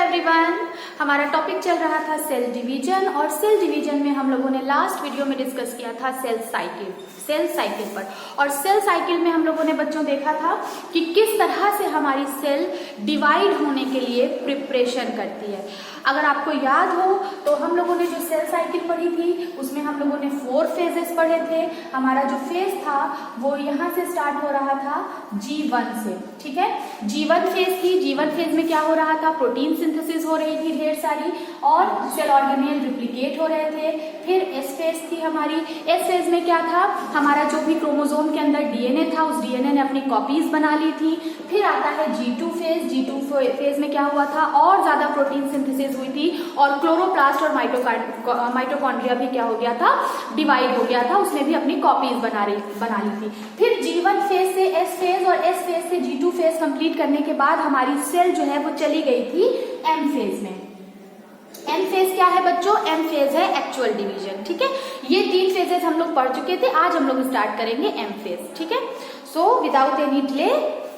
Everyone, हमारा topic चल रहा था सेल डिवीजन और सेल डिवीजन में हम लोगों ने लास्ट वीडियो में डिस्कस किया था सेल साइकिल पर। और सेल साइकिल में हम लोगों ने बच्चों देखा था कि किस तरह से हमारी सेल डिवाइड होने के लिए प्रिपरेशन करती है। अगर आपको याद हो तो हम लोगों ने जो सेल साइकिल पढ़ी थी उसमें हम लोगों ने 4 फेजेस पढ़े थे। हमारा जो फेज था वो यहाँ से स्टार्ट हो रहा था G1 से, ठीक है। G1 फेज थी। G1 फेज में क्या हो रहा था, प्रोटीन सिंथेसिस हो रही थी ढेर सारी और सेल ऑर्गेनेल रिप्लिकेट हो रहे थे। फिर एस फेज थी हमारी। एस फेज में क्या था, हमारा जो भी क्रोमोसोम के अंदर डीएनए था उस डीएनए ने अपनी कॉपीज बना ली थी। फिर आता है G2 फेज। G2 फेज में क्या हुआ था, और ज्यादा प्रोटीन सिंथेसिस हुई थी और क्लोरोप्लास्ट और माइटोकॉन्ड्रिया भी क्या हो गया था, डिवाइड हो गया था, उसने भी अपनी कॉपीज बना ली थी। फिर G1 फेज से एस फेज और एस फेज से G2 फेज कंप्लीट करने के बाद हमारी सेल जो है वो चली गई थी एम फेज में। एम फेज क्या है बच्चों, एम फेज है एक्चुअल डिवीजन, ठीक है। ये 3 फेजेस हम लोग पढ़ चुके थे, आज हम लोग स्टार्ट करेंगे एम फेज, ठीक है। So without any delay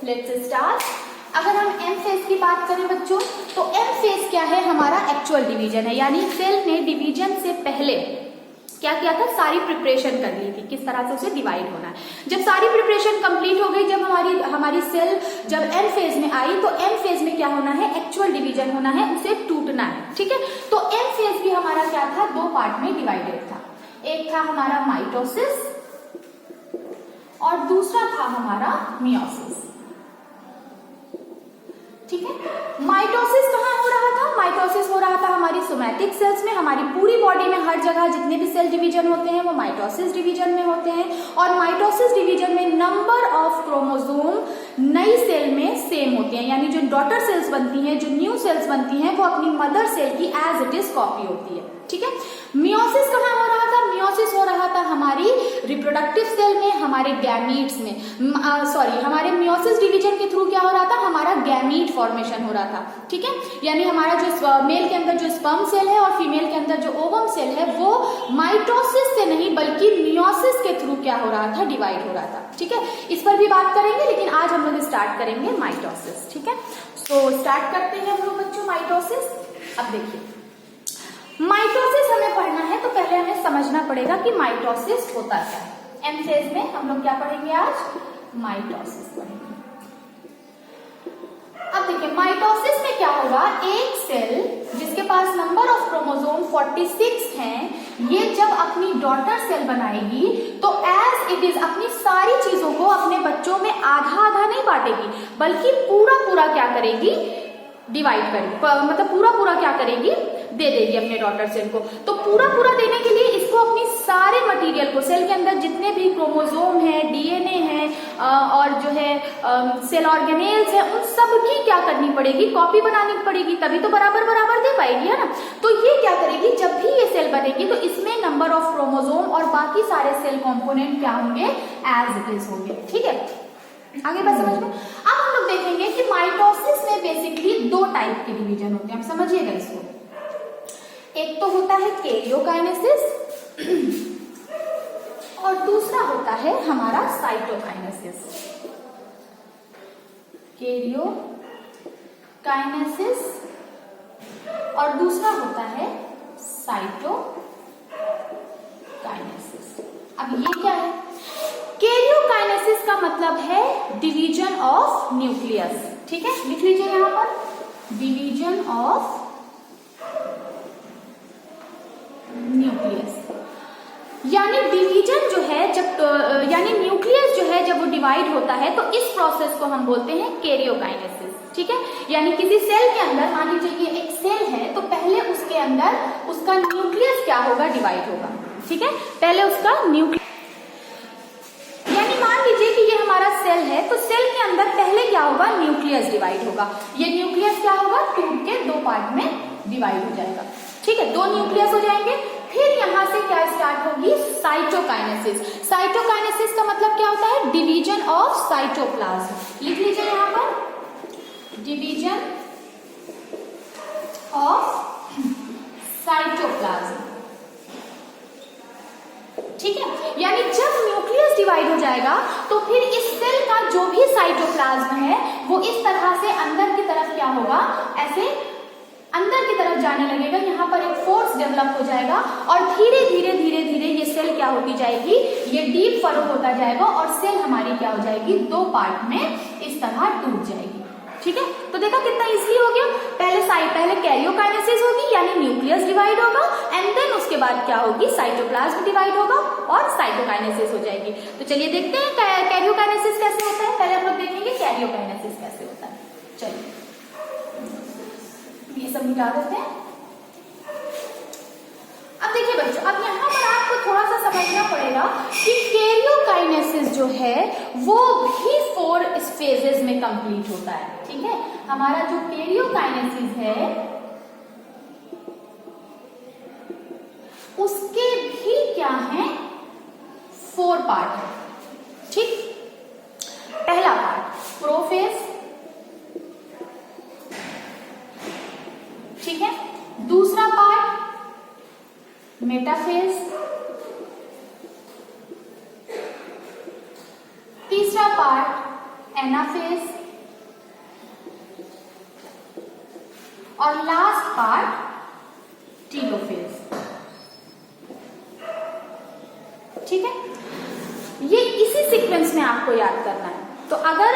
let's start. अगर हम एम फेज की बात करें बच्चों तो एम फेज क्या है, हमारा एक्चुअल डिवीजन है, यानी सेल ने डिवीजन से पहले क्या किया था, सारी प्रिपरेशन कर ली थी किस तरह से उसे डिवाइड होना है। जब सारी प्रिपरेशन कंप्लीट हो गई, जब हमारी सेल जब एम फेज में आई तो एम फेज में क्या होना है, एक्चुअल डिवीजन होना है, उसे टूटना है, ठीक है। तो एम फेज भी हमारा क्या था, 2 पार्ट में डिवाइडेड था। एक था हमारा माइटोसिस और दूसरा था हमारा मियोसिस, ठीक है। माइटोसिस कहाँ हो रहा था, माइटोसिस हो रहा था हमारी सोमैटिक सेल्स में। हमारी पूरी बॉडी में हर जगह जितने भी सेल डिवीजन होते हैं वो माइटोसिस डिवीजन में होते हैं। और माइटोसिस डिवीजन में नंबर ऑफ क्रोमोसोम नई सेल में सेम होते हैं, यानी जो डॉटर सेल्स बनती हैं, जो न्यू सेल्स बनती हैं, वो अपनी मदर सेल की एज इट इज कॉपी होती है, ठीक है। मियोसिस कहाँ हो रहा था, मियोसिस हो रहा था हमारी रिप्रोडक्टिव सेल में, हमारे गैमीट्स में, हमारे मियोसिस डिवीजन के थ्रू क्या हो रहा था, हमारा गैमीट फॉर्मेशन हो रहा था, ठीक है। यानी हमारा जो मेल के अंदर जो स्पर्म सेल है और फीमेल के अंदर जो ओवम सेल है वो माइटोसिस से नहीं बल्कि मियोसिस के थ्रू क्या हो रहा था, डिवाइड हो रहा था, ठीक है। इस पर भी बात करेंगे, लेकिन आज हम लोग स्टार्ट करेंगे माइटोसिस, ठीक है। सो स्टार्ट करते हैं हम लोग बच्चों माइटोसिस। अब देखिए माइटोसिस हमें पढ़ना है तो पहले हमें समझना पड़ेगा कि माइटोसिस होता क्या है। एम फेज में हम लोग क्या पढ़ेंगे आज, माइटोसिस पढ़ेंगे। अब देखिए माइटोसिस में क्या होगा, एक सेल जिसके पास नंबर ऑफ क्रोमोसोम 46 हैं, ये जब अपनी डॉटर सेल बनाएगी तो एज इट इज अपनी सारी चीजों को अपने बच्चों में आधा आधा नहीं बांटेगी बल्कि पूरा पूरा क्या करेगी, डिवाइड करेगी, मतलब पूरा पूरा क्या करेगी, दे देगी अपने डॉटर सेल को। तो पूरा पूरा देने के लिए इसको अपनी सारे मटेरियल को, सेल के अंदर जितने भी क्रोमोसोम है, डीएनए है और जो है सेल ऑर्गेनेल्स है, उन सब की क्या करनी पड़ेगी, कॉपी बनानी पड़ेगी, तभी तो बराबर बराबर दे पाएगी, है ना। तो ये क्या करेगी, जब भी ये सेल बनेगी तो इसमें नंबर ऑफ क्रोमोसोम और बाकी सारे सेल कॉम्पोनेंट क्या होंगे, एज इट इज होंगे, ठीक है। आगे बात समझ में। अब हम लोग देखेंगे कि माइटोसिस में बेसिकली 2 टाइप के डिवीजन होते हैं, आप समझिएगा इसको। एक तो होता है कैरियोकाइनेसिस और दूसरा होता है हमारा साइटोकाइनेसिस। कैरियोकाइनेसिस और दूसरा होता है साइटोकाइनेसिस। अब ये क्या है, कैरियोकाइनेसिस का मतलब है डिवीजन ऑफ न्यूक्लियस, ठीक है। लिख लीजिए यहां पर, डिवीजन ऑफ न्यूक्लियस। यानी डिवीजन जो है जब यानी न्यूक्लियस जो है जब वो डिवाइड होता है तो इस प्रोसेस को हम बोलते हैं कैरियोकाइनेसिस, ठीक है। यानी किसी सेल के अंदर, मान लीजिए ये एक सेल है तो पहले उसके अंदर उसका न्यूक्लियस क्या होगा, डिवाइड होगा, ठीक है। पहले उसका न्यूक्लियस, यानी मान लीजिए कि ये हमारा सेल है तो सेल के अंदर पहले क्या होगा, न्यूक्लियस डिवाइड होगा। ये न्यूक्लियस क्या होगा, टूट के 2 पार्ट में डिवाइड हो जाएगा, ठीक है। 2 न्यूक्लियस हो जाएंगे। फिर यहां से क्या स्टार्ट होगी, साइटोकाइनेसिस। साइटोकाइनेसिस का मतलब क्या होता है, डिवीजन ऑफ साइटोप्लाज्म। लिख लीजिए यहां पर, डिवीजन ऑफ साइटोप्लाज्म, ठीक है। यानी जब न्यूक्लियस डिवाइड हो जाएगा तो फिर इस सेल का जो भी साइटोप्लाज्म है वो इस तरह से अंदर की तरफ क्या होगा, ऐसे तरफ जाने लगेगा, यहाँ पर एक फोर्स डेवलप हो जाएगा और धीरे धीरे धीरे धीरे ये सेल क्या होती जाएगी, ये डीप फरो होता जाएगा और सेल हमारी क्या हो जाएगी, दो पार्ट में इस तरह टूट जाएगी। ठीक है, तो देखा कितना इजीली हो गया। पहले कैरियोकाइनेसिस होगी यानी न्यूक्लियस डिवाइड होगा एंड देन उसके बाद क्या होगी, साइटोप्लाज्म डिवाइड होगा और साइटोकाइनेसिस हो जाएगी। तो चलिए देखते हैं कैरियोकाइनेसिस कैसे होता है। पहले हम लोग देखेंगे कैरियोकाइनेसिस कैसे होता है। चलिए ये सब मिटा देते हैं। अब देखिए बच्चों, अब यहाँ पर आपको थोड़ा सा समझना पड़ेगा कि कैरियोकाइनेसिस जो है वो भी 4 फेजेस में कंप्लीट होता है। ठीक है, हमारा जो कैरियोकाइनेसिस है उसके भी क्या है, 4 पार्ट है। ठीक, पहला पार्ट प्रोफेज, ठीक है, दूसरा पार्ट मेटाफेज, तीसरा पार्ट एनाफेज और लास्ट पार्ट टीलोफेज। ठीक है, ये इसी सीक्वेंस में आपको याद करना है। तो अगर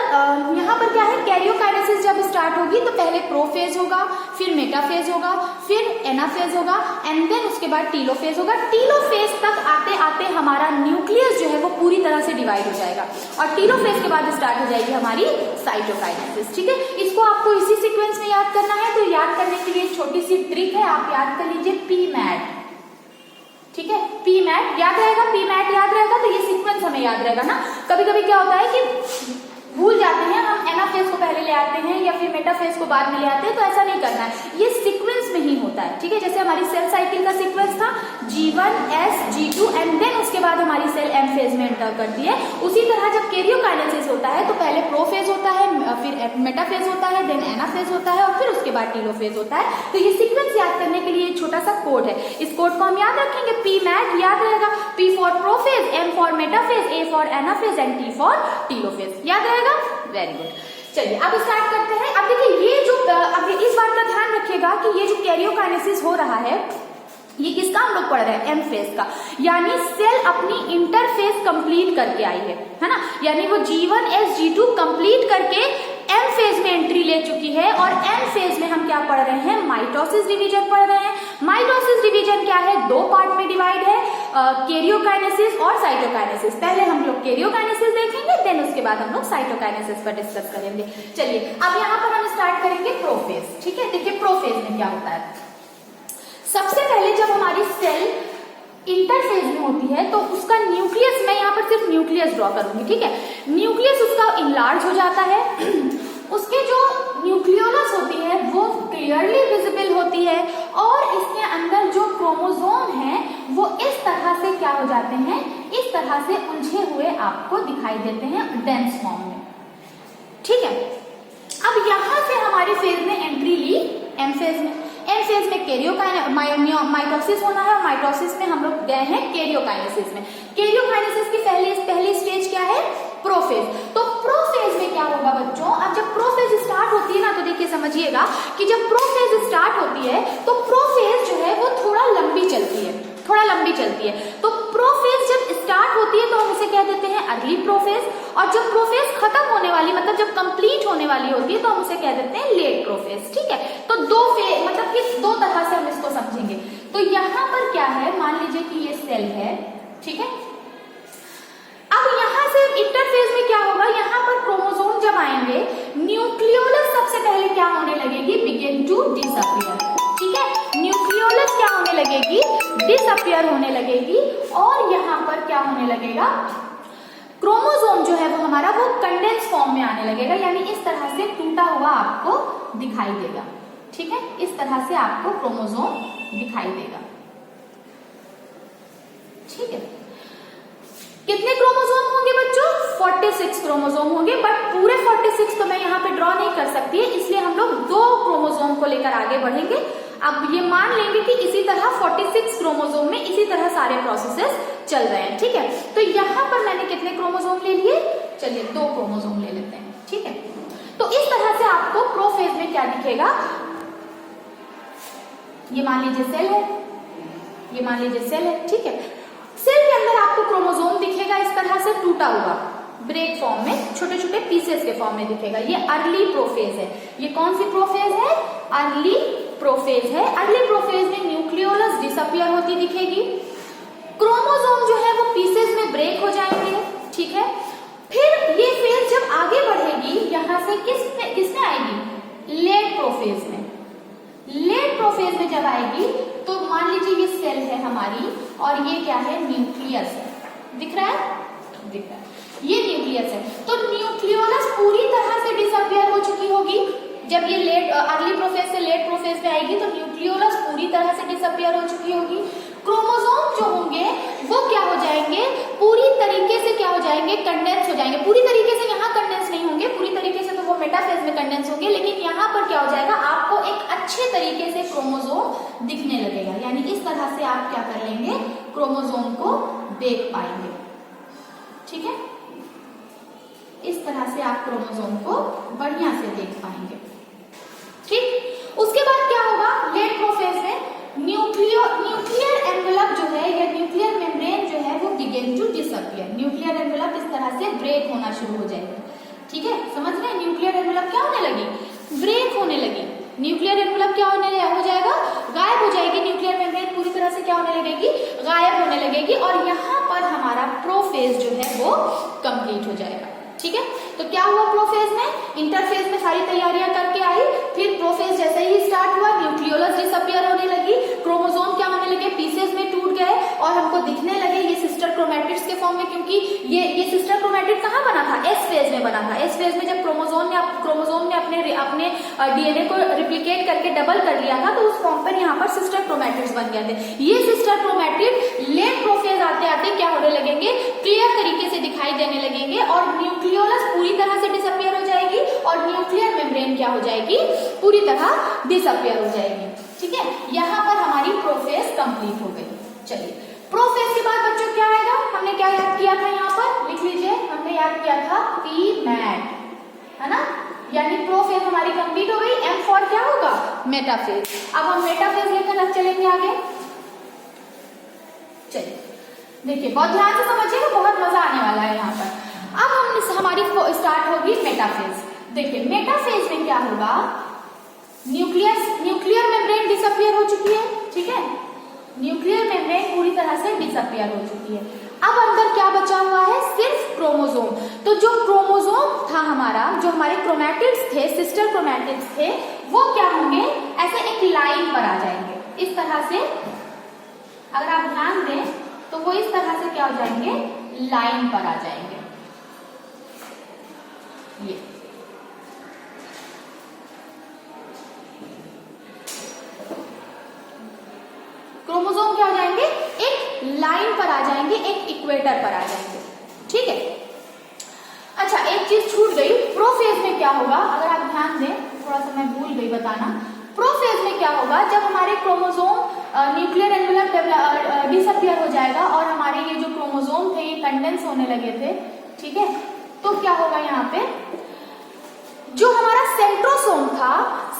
यहाँ पर क्या है, कैरियोकाइनेसिस जब स्टार्ट होगी तो पहले प्रोफेज होगा, फिर मेटाफेज होगा, फिर एनाफेज होगा एंड देन उसके बाद टीलोफेज होगा। टीलोफेज तक आते आते हमारा न्यूक्लियस जो है वो पूरी तरह से डिवाइड हो जाएगा और टीलोफेज के बाद स्टार्ट हो जाएगी हमारी साइटोकाइनेसिस। ठीक है, इसको आपको इसी सीक्वेंस में याद करना है। तो याद करने के लिए छोटी सी ट्रिक है, आप याद कर लीजिए पीमैट। ठीक है, पीमैट याद रहेगा, पीमैट याद रहेगा तो ये सीक्वेंस हमें याद रहेगा ना। कभी कभी क्या होता है कि भूल जाते हैं, हम एनाफेज को पहले ले आते हैं या फिर मेटाफेज को बाद में ले आते हैं, तो ऐसा नहीं करना है, ये सीक्वेंस में ही होता है। ठीक है, जैसे हमारी सेल साइकिल का सीक्वेंस था G1 S G2 and then उसके बाद हमारी सेल एम फेज में एंटर करती है। उसी तरह जब कैरियोकाइनेसिस होता है तो पहले प्रोफेज होता है, फिर मेटाफेज होता है, देन एनाफेज होता है और फिर उसके बाद टीलोफेज होता है। तो ये सीक्वेंस याद करने के लिए एक छोटा सा कोड है, इस कोड को हम याद रखेंगे। पीमैट याद रहेगा, P for prophase, M for metaphase, A for anaphase and T for telophase. याद रहेगा, वेरी गुड। चलिए अब स्टार्ट करते हैं। अब देखिए ये जो, अब इस बात का ध्यान रखिएगा कि ये जो कैरियोकाइनेसिस हो रहा है ये किसका हम लोग पढ़ रहे हैं, एम फेज का, यानी सेल अपनी इंटरफेज कंप्लीट करके आई है ना, यानी वो G1 S G2 कंप्लीट करके एम फेज में एंट्री ले चुकी है और एम फेज में हम क्या पढ़ रहे हैं, माइटोसिस डिवीजन पढ़ रहे हैं। माइटोसिस डिवीजन क्या है, 2 पार्ट में डिवाइड है, कैरियोकाइनेसिस और साइटोकाइनेसिस। पहले हम लोग कैरियोकाइनेसिस देखेंगे, देन उसके बाद हम लोग साइटोकाइनेसिस पर डिस्कस करेंगे। चलिए अब यहाँ पर हम स्टार्ट करेंगे प्रोफेज। ठीक है, देखिए प्रोफेज में क्या होता है। सबसे पहले जब हमारी सेल इंटरफेज में होती है तो उसका न्यूक्लियस, मैं यहाँ पर सिर्फ न्यूक्लियस ड्रॉ करूंगी। ठीक है, न्यूक्लियस उसका इनलार्ज हो जाता है, उसके जो न्यूक्लियोलस होती है वो क्लियरली विजिबल होती है और इसके अंदर जो क्रोमोसोम है वो इस तरह से क्या हो जाते हैं, इस तरह से उलझे हुए आपको दिखाई देते हैं डेंस फॉर्म में। ठीक है, अब यहाँ से हमारी फेज ने एंट्री ली एम फेज में। एम फेज में माइटोसिस होना है और माइटोसिस में हम लोग गए हैं कैरियोकाइनेसिस में। कैरियोकाइनेसिस की पहली स्टेज क्या है, प्रोफेज। तो प्रोफेज में क्या होगा बच्चों, अब जब प्रोफेज स्टार्ट होती है ना तो देखिए समझिएगा कि जब प्रोफेज स्टार्ट होती है तो प्रोफेज जो है वो थोड़ा लंबी चलती है, थोड़ा लंबी चलती है। तो प्रोफेज जब स्टार्ट होती है तो हम उसे क्या देते हैं, अर्ली प्रोफेज, और जब प्रोफेज खत्म होने वाली, मतलब जब कंप्लीट होने वाली होती है तो हम उसे क्या देते हैं, लेट प्रोफेज। ठीक है, तो दो फेज, मतलब कि 2 तरह से हम इसको समझेंगे। तो यहाँ पर क्या है, मान लीजिए कि ये सेल है, ठीक है, अब यहाँ से इंटरफेज में क्या होगा, यहाँ पर क्रोमोसोम जब आएंगे न्यूक्लियोलस सबसे पहले क्या होने लगेगी, बिगिन टू डिसअपियर। ठीक है, न्यूक्लियोलस क्या होने लगेगी, डिसअपियर होने लगेगी और यहाँ पर क्या होने लगेगा, क्रोमोसोम जो है वो हमारा वो कंडेंस फॉर्म में आने लगेगा, यानी इस तरह से टूटा हुआ आपको दिखाई देगा। ठीक है, इस तरह से आपको क्रोमोसोम दिखाई देगा। ठीक है, कितने क्रोमोसोम होंगे बच्चों, 46 क्रोमोसोम होंगे, बट पूरे 46 तो मैं यहाँ पे ड्रॉ नहीं कर सकती है, इसलिए हम लोग 2 क्रोमोसोम को लेकर आगे बढ़ेंगे। अब ये मान लेंगे कि इसी तरह 46 क्रोमोसोम में इसी तरह सारे प्रोसेसेस चल रहे हैं। ठीक है, तो यहाँ पर मैंने कितने क्रोमोसोम ले लिए, चलिए 2 क्रोमोसोम ले लेते हैं। ठीक है, तो इस तरह से आपको प्रोफेज में क्या दिखेगा, ये मान लीजिए सेल है, ये मान लीजिए सेल है, ठीक है। सेल के अंदर आपको क्रोमोसोम दिखेगा इस तरह से टूटा हुआ, ब्रेक फॉर्म में, छोटे छोटे पीसेस के फॉर्म में दिखेगा। ये अर्ली प्रोफेज है। ये कौन सी प्रोफेज है? अर्ली प्रोफेज है। अर्ली प्रोफेज में न्यूक्लियोलस डिसअपियर होती दिखेगी, क्रोमोसोम जो है वो पीसेस में ब्रेक हो जाएंगे, ठीक है। फिर ये फेज जब आगे बढ़ेगी यहां से किसमें आएगी? लेट प्रोफेज में। लेट प्रोफेज में जब आएगी तो मान लीजिए ये सेल है हमारी और ये क्या है? न्यूक्लियस है। दिख रहा है? दिख रहा है, ये न्यूक्लियस है। तो न्यूक्लियोलस पूरी तरह से डिसअपियर हो चुकी होगी। जब ये लेट अर्ली प्रोफेज से लेट प्रोफेज में आएगी तो न्यूक्लियोलस पूरी तरह से डिसअपियर हो चुकी होगी। क्रोमोसोम जो होंगे वो क्या हो जाएंगे? पूरी तरीके से क्या हो जाएंगे? कंडेंस हो जाएंगे। पूरी तरीके से यहाँ कंडेंस नहीं होंगे, पूरी तरीके से तो वो मेटाफेज में कंडेंस होंगे, लेकिन यहाँ पर क्या हो जाएगा? आपको एक अच्छे तरीके से क्रोमोसोम दिखने लगेगा। यानी इस तरह से आप क्या कर लेंगे? क्रोमोसोम को देख पाएंगे, ठीक है। इस तरह से आप क्रोमोसोम को बढ़िया से देख पाएंगे, ठीक। उसके बाद क्या होगा? लेट प्रोफेज में न्यूक्लियर एनवेलप जो है या न्यूक्लियर मेम्ब्रेन जो है वो begin to disappear. Nuclear envelope इस तरह से ब्रेक होना शुरू हो जाएगा, ठीक है। समझ रहे हैं? न्यूक्लियर एनवेलप क्या होने लगी? ब्रेक होने लगी। न्यूक्लियर एनवेलप क्या हो जाएगा? गायब हो जाएगी। न्यूक्लियर मेम्ब्रेन पूरी तरह से क्या होने लगेगी? गायब होने लगेगी। और यहाँ पर हमारा प्रोफेज जो है वो कंप्लीट हो जाएगा, ठीक है। तो क्या हुआ प्रोफेज में? इंटरफेज में सारी तैयारियां करके आई, फिर प्रोफेज जैसे ही स्टार्ट हुआ न्यूक्लियोलस डिसअपियर होने लगी, क्रोमोसोम क्या होने लगे? पीसेस में टूट गए और हमको दिखने लगे ये सिस्टर क्रोमैटिड्स के फॉर्म में, क्योंकि ये सिस्टर क्रोमैटिड कहाँ बना था? एस फेज में बना था। एस फेज में जब क्रोमोसोम ने अपने डीएनए को रिप्लिकेट करके डबल कर लिया था तो उस फॉर्म पर यहाँ पर सिस्टर क्रोमैटिड्स बन गए थे। ये सिस्टर क्रोमैटिड लेट प्रोफेज आते आते क्या होने लगेंगे? क्लियर तरीके से दिखाई देने लगेंगे और न्यूक्लियोलस पूरी तरह से डिसअपियर हो जाएगी और न्यूक्लियर मेम्ब्रेन क्या हो जाएगी? पूरी तरह डिसअपियर हो जाएगी, ठीक है। यहाँ पर हमारी प्रोफेज कंप्लीट हो गई। चलिए, प्रोफेज के बाद बच्चों क्या आएगा? हमने क्या याद किया था? यहाँ पर लिख लीजिए, हमने याद किया था पीमैट, है ना। यानी प्रोफेज हमारी कंप्लीट हो गई। एम फॉर क्या होगा? मेटाफेज। अब हम मेटाफेज लेकर चलेंगे आगे। चलिए देखिए, बहुत ध्यान से समझिएगा, बहुत मजा आने वाला है यहाँ पर। अब हमारी स्टार्ट होगी मेटाफेज। देखिए मेटाफेज में क्या होगा? न्यूक्लियर मेम्ब्रेन डिसअपियर हो चुकी है, ठीक है। न्यूक्लियर मेम्ब्रेन पूरी तरह से डिसअपियर हो चुकी है। अब अंदर क्या बचा हुआ है? सिर्फ क्रोमोसोम। तो जो क्रोमोसोम था हमारा, जो हमारे क्रोमैटिड्स थे, सिस्टर क्रोमैटिड्स थे, वो क्या होंगे? ऐसे एक लाइन पर आ जाएंगे इस तरह से। अगर आप ध्यान दें तो वो इस तरह से क्या हो जाएंगे? लाइन पर आ जाएंगे। ये क्रोमोसोम क्या हो जाएंगे? एक लाइन पर आ जाएंगे, एक इक्वेटर पर आ जाएंगे, ठीक है। अच्छा, एक चीज छूट गई, प्रोफेज में क्या होगा? अगर आप ध्यान दें, थोड़ा सा मैं भूल गई बताना। प्रोफेज में क्या होगा? जब हमारे क्रोमोसोम न्यूक्लियर एनवेलप डिसअपियर हो जाएगा और हमारे ये जो क्रोमोसोम थे ये कंडेंस होने लगे थे, ठीक है। तो क्या होगा? यहाँ पे जो हमारा सेंट्रोसोम था,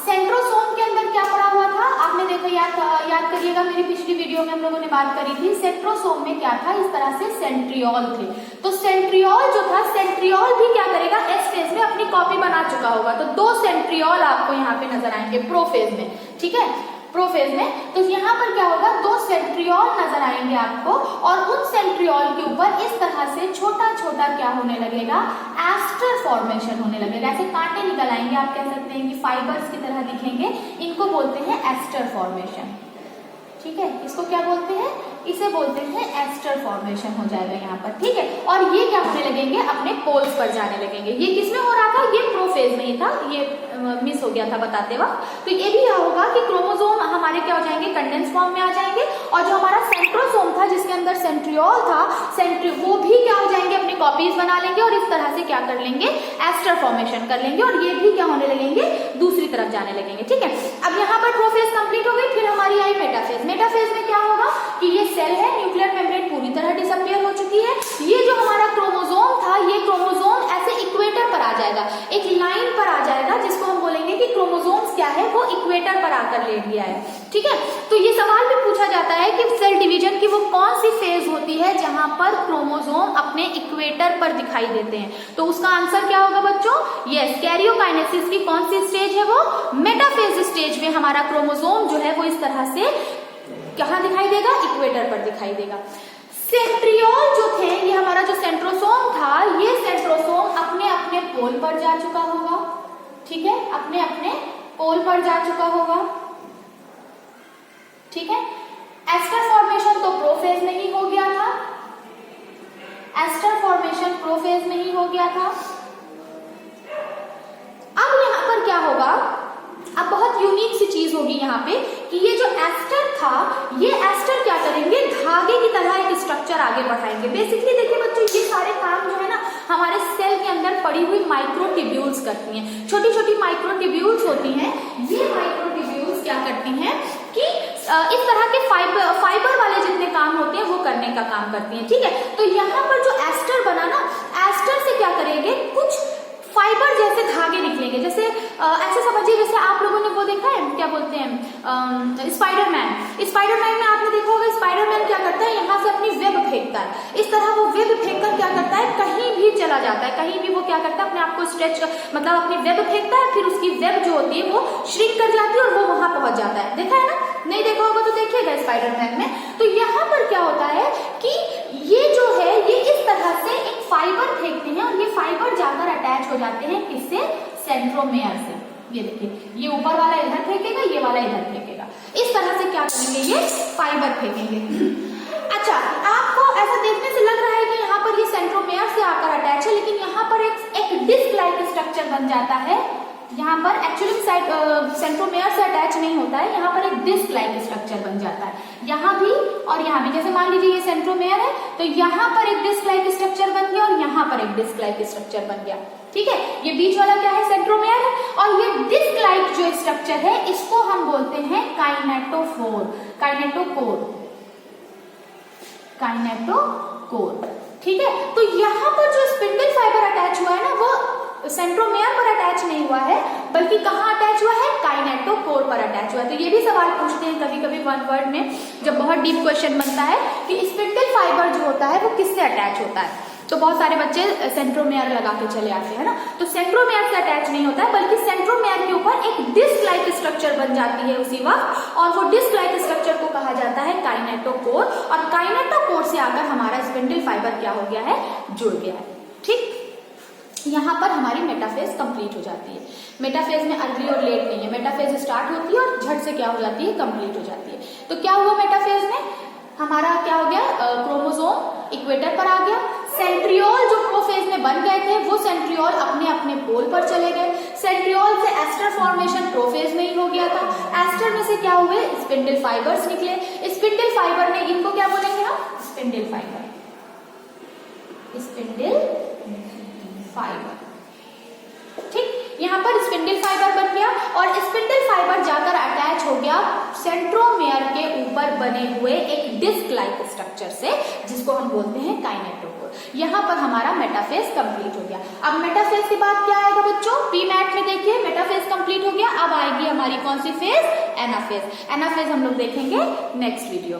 सेंट्रोसोम के अंदर क्या पड़ा हुआ था? आपने देखो, याद करिएगा, मेरी पिछली वीडियो में हम लोगों ने बात करी थी। सेंट्रोसोम में क्या था? इस तरह से सेंट्रियोल थे। तो सेंट्रियोल जो था, सेंट्रियोल भी क्या करेगा? एस फेज में अपनी कॉपी बना चुका होगा। तो 2 सेंट्रियोल आपको यहाँ पे नजर आएंगे प्रोफेज में, ठीक है। प्रोफेज में तो यहाँ पर क्या होगा? 2 सेंट्रियोल नजर आएंगे आपको और उन सेंट्रियोल के ऊपर इस तरह से छोटा छोटा क्या होने लगेगा? एस्टर फॉर्मेशन होने लगेगा। ऐसे कांटे निकल आएंगे, आप कह सकते हैं कि फाइबर्स की तरह दिखेंगे। इनको बोलते हैं एस्टर फॉर्मेशन, ठीक है। इसको क्या बोलते हैं? इसे बोलते हैं एस्टर फॉर्मेशन हो जाएगा यहाँ पर, ठीक है। और ये क्या होने लगेंगे? अपने पोल्स पर जाने लगेंगे। ये किसमें हो रहा था? ये प्रोफेज में ही था, ये मिस हो गया था बताते वक्त। तो ये भी क्या होगा कि क्रोमोसोम हमारे क्या हो जाएंगे? कंडेंस फॉर्म में आ जाएंगे। और जो हमारा सेंट्रोसोम था, जिसके अंदर सेंट्रियोल था, वो भी क्या हो जाएंगे? अपनी कॉपीज बना लेंगे और इस तरह से क्या कर लेंगे? एस्टर फॉर्मेशन कर लेंगे और ये भी क्या होने लगेंगे? दूसरी तरफ जाने लगेंगे, ठीक है। अब यहाँ पर प्रोफेज कंप्लीट हो गई। फिर हमारी आई मेटाफेज। मेटाफेज में क्या होगा कि ये सेल है, न्यूक्लियर मेम्ब्रेन पूरी तरह डिसअपियर हो चुकी है। ये जो हमारा क्रोमोसोम था, ये क्रोमोसोम ऐसे इक्वेटर पर आ जाएगा, एक लाइन पर आ जाएगा, जिसको हम बोलेंगे कि क्रोमोसोम्स क्या है? वो इक्वेटर पर आकर लेट गया है। ठीक है, तो ये सवाल भी पूछा जाता है कि सेल डिवीजन की वो कौन सी फेज होती है जहां पर क्रोमोसोम अपने इक्वेटर पर दिखाई देते हैं। तो उसका आंसर क्या होगा बच्चों? यस, कैरियोकाइनेसिस की कौन सी स्टेज है? वो मेटाफेज स्टेज में हमारा क्रोमोसोम जो है वो इस तरह से कहां दिखाई देगा? इक्वेटर पर दिखाई देगा। सेंट्रियोल जो थे, ये हमारा जो सेंट्रोसोम था, ये सेंट्रोसोम अपने अपने पोल पर जा चुका होगा। ठीक है, अपने अपने पोल पर जा चुका होगा। ठीक है, एस्टर फॉर्मेशन तो प्रोफेज में ही हो गया था, एस्टर फॉर्मेशन प्रोफेज में ही हो गया था। अब यहां पर क्या होगा? अब बहुत यूनिक सी चीज होगी यहाँ पे कि ये जो एस्टर था, ये एस्टर क्या करेंगे? धागे की तरह एक स्ट्रक्चर आगे बढ़ाएंगे। बेसिकली देखिए बच्चों, ये सारे काम जो है ना हमारे सेल के अंदर पड़ी हुई माइक्रोट्यूब्यूल्स करती हैं। छोटी छोटी माइक्रोट्यूब्यूल्स होती हैं। ये माइक्रोट्यूब्यूल्स क्या करती हैं कि इस तरह के फाइबर वाले जितने काम होते हैं वो करने का काम करती हैं। ठीक है, तो यहाँ पर जो एस्टर बना ना, एस्टर से क्या करेंगे? कुछ फाइबर जैसे धागे निकलेंगे। जैसे ऐसे समझिए जैसे आप लोगों ने वो देखा है, क्या बोलते हैं, स्पाइडरमैन। स्पाइडरमैन में आपने देखा होगा, स्पाइडरमैन क्या करता है? यहाँ से अपनी वेब फेंकता है। इस तरह वो वेब फेंककर क्या करता है? कहीं भी चला जाता है, कहीं भी वो क्या करता है? अपने आप को स्ट्रेच, मतलब अपनी वेब फेंकता है, फिर उसकी वेब जो होती है वो श्रिंक कर जाती है और वो वहां पहुंच जाता है। देखा है ना? नहीं देखा होगा तो देखिएगा स्पाइडरमैन में। तो यहाँ पर क्या होता है कि ये जो है ये इस तरह से एक फाइबर फेंकते हैं और ये फाइबर जाकर अटैच हो जाते हैं किससे? सेंट्रोमेयर से। ये देखिए, ये ऊपर वाला इधर फेंकेगा, ये वाला इधर फेंकेगा। इस तरह से क्या करेंगे? ये फाइबर फेंकेंगे। अच्छा, आपको ऐसा देखने से लग रहा है कि यहाँ पर ये सेंट्रोमेयर से आकर अटैच है, लेकिन यहाँ पर एक डिस्क लाइक स्ट्रक्चर बन जाता है। यहाँ पर एक्चुअली सेंट्रोमेयर से अटैच नहीं होता है, यहाँ पर एक डिस्क लाइक स्ट्रक्चर बन जाता है। यहाँ भी और यहाँ भी, जैसे मान लीजिए ये सेंट्रोमेयर है तो यहाँ पर एक डिस्क लाइक स्ट्रक्चर बन गया और यहाँ पर एक डिस्क लाइक स्ट्रक्चर बन गया। ठीक है, ये बीच वाला क्या है? सेंट्रोमेयर है। और ये डिस्क लाइक जो स्ट्रक्चर है इसको हम बोलते हैं काइनेटोफोर, काइनेटोकोर, काइनेटोकोर। ठीक है, तो यहाँ पर जो स्पिंडल फाइबर अटैच हुआ है ना, वो सेंट्रोमेयर पर अटैच नहीं हुआ है, बल्कि कहाँ अटैच हुआ है? काइनेटोकोर पर अटैच हुआ है। तो ये भी सवाल पूछते हैं कभी कभी वन वर्ड में, जब बहुत डीप क्वेश्चन बनता है कि स्पिंडल फाइबर जो होता है वो किससे अटैच होता है। तो बहुत सारे बच्चे सेंट्रोमेयर लगा के चले आते हैं ना, तो सेंट्रोमेयर से अटैच नहीं होता है, बल्कि सेंट्रोमेयर के ऊपर एक डिस्क लाइक स्ट्रक्चर बन जाती है उसी वक्त, और वो डिस्क लाइक स्ट्रक्चर को कहा जाता है काइनेटोकोर। और काइनेटोकोर से आकर हमारा स्पिंडल फाइबर क्या हो गया है? जुड़ गया है। ठीक, यहाँ पर हमारी मेटाफेज कंप्लीट हो जाती है। मेटाफेज में अर्ली और लेट नहीं है, मेटाफेज स्टार्ट होती है और झट से क्या हो जाती है? कंप्लीट हो जाती है। तो क्या हुआ मेटाफेज में? हमारा क्या हो गया? क्रोमोसोम इक्वेटर पर आ गया। सेंट्रियोल जो प्रोफेज में बन गए थे वो सेंट्रियोल अपने अपने पोल पर चले गए। सेंट्रियोल से एस्टर फॉर्मेशन प्रोफेज में ही हो गया था। एस्टर में से क्या हुए? स्पिंडल फाइबर्स निकले। स्पिंडल फाइबर ने, इनको क्या बोलेंगे हम? Spindle fibre, spindle fibre. ठीक, यहाँ पर स्पिंडल फाइबर बन गया और स्पिंडल फाइबर जाकर अटैच हो गया सेंट्रोमेयर के ऊपर बने हुए एक डिस्क लाइक स्ट्रक्चर से, जिसको हम बोलते हैं काइनेटोकोर। यहाँ पर हमारा मेटाफेज कंप्लीट हो गया। अब मेटाफेज के बाद क्या आएगा बच्चों? पी मैट में देखिए मेटाफेज कंप्लीट हो गया। अब आएगी हमारी कौन सी फेज? एनाफेज। एनाफेज हम लोग देखेंगे नेक्स्ट वीडियो में।